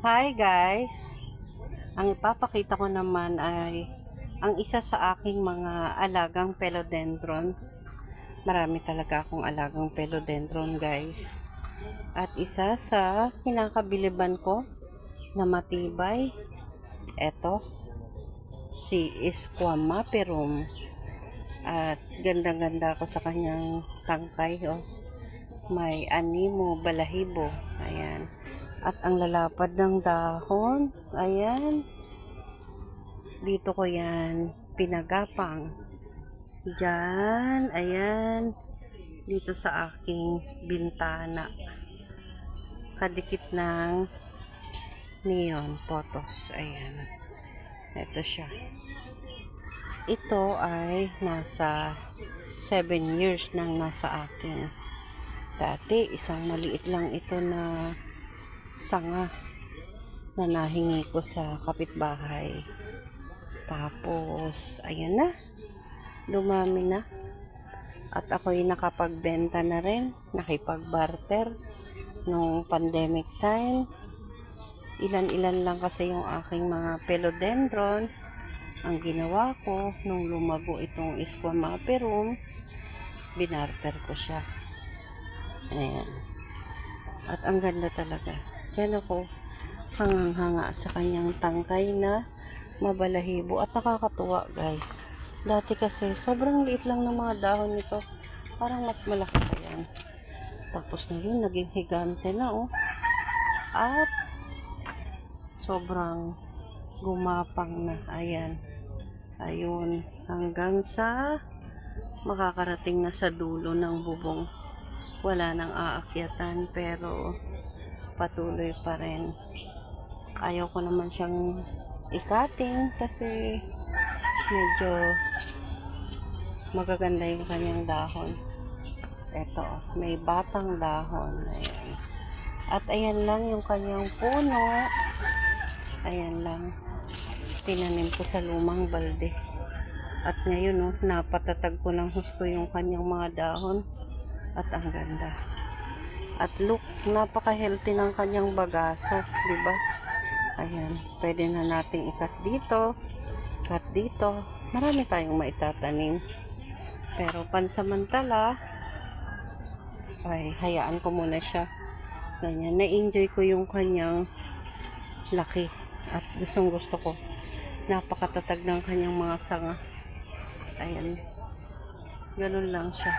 Hi guys! Ang ipapakita ko naman ay ang isa sa aking mga alagang philodendron. Marami talaga akong alagang philodendron guys. At isa sa kinakabiliban ko na matibay, eto, si Esquamaperum. At gandang-ganda ako sa kanyang tangkay. Oh. May animo balahibo. Ayan. At ang lalapad ng dahon, ayan, dito ko yan pinagapang. Diyan, ayan, dito sa aking bintana. Kadikit ng neon photos, ayan. Ito siya. Ito ay nasa 7 years nang nasa akin. Dati, isang maliit lang ito na sanga na nahingi ko sa kapitbahay. Tapos, ayun na. Dumami na. At ako'y nakapagbenta na rin. Nakipag-barter nung pandemic time. Ilan-ilan lang kasi yung aking mga philodendron. Ang ginawa ko, nung lumago itong Esquamaperum, binarter ko siya. Ayan. At ang ganda talaga. Diyan ako hangang-hanga sa kanyang tangkay na mabalahibo at nakakatuwa guys. Dati kasi sobrang liit lang ng mga dahon nito. Parang mas malaki pa yan. Tapos ngayon naging higante na oh. At sobrang gumapang na. Ayan. Ayun. Hanggang sa makakarating na sa dulo ng bubong. Wala nang aakyatan pero patuloy pa rin. Ayaw ko naman siyang ikating kasi medyo magaganda yung kanyang dahon. Ito, may batang dahon. Ayan. At ayan lang yung kanyang puno. Ayan lang. Tinanim ko sa lumang balde. At ngayon, oh, napatatag ko ng husto yung kanyang mga dahon. At ang ganda. At look, napaka-healthy ng kanyang bagaso, 'di ba? Ayan, pwede na nating ikat dito, cut dito. Marami tayong maitatanim. Pero pansamantala, ay hayaan ko muna siya. Ganyan, na-enjoy ko yung kanyang laki at gustong-gusto ko. Napakatatag ng kanyang mga sanga. Ayan. Ganun lang siya.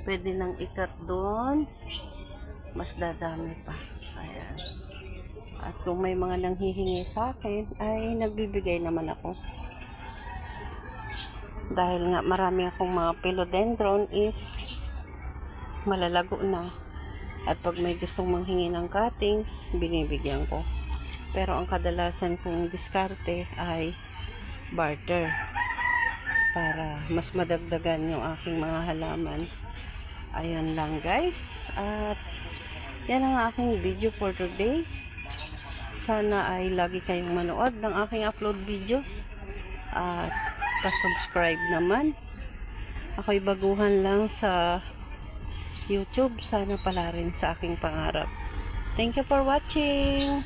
Pwede nang ikat doon. Mas dadami pa. Ayan. At kung may mga nanghihingi sa akin, ay nagbibigay naman ako. Dahil nga marami akong mga philodendron is malalago na. At pag may gustong manghingi ng cuttings, binibigyan ko. Pero ang kadalasan kong diskarte ay barter. Para mas madagdagan yung aking mga halaman. Ayan lang guys. At yan ang aking video for today. Sana ay lagi kayong manood ng aking upload videos. At pa-subscribe naman. Ako'y baguhan lang sa YouTube. Sana pala rin sa aking pangarap. Thank you for watching.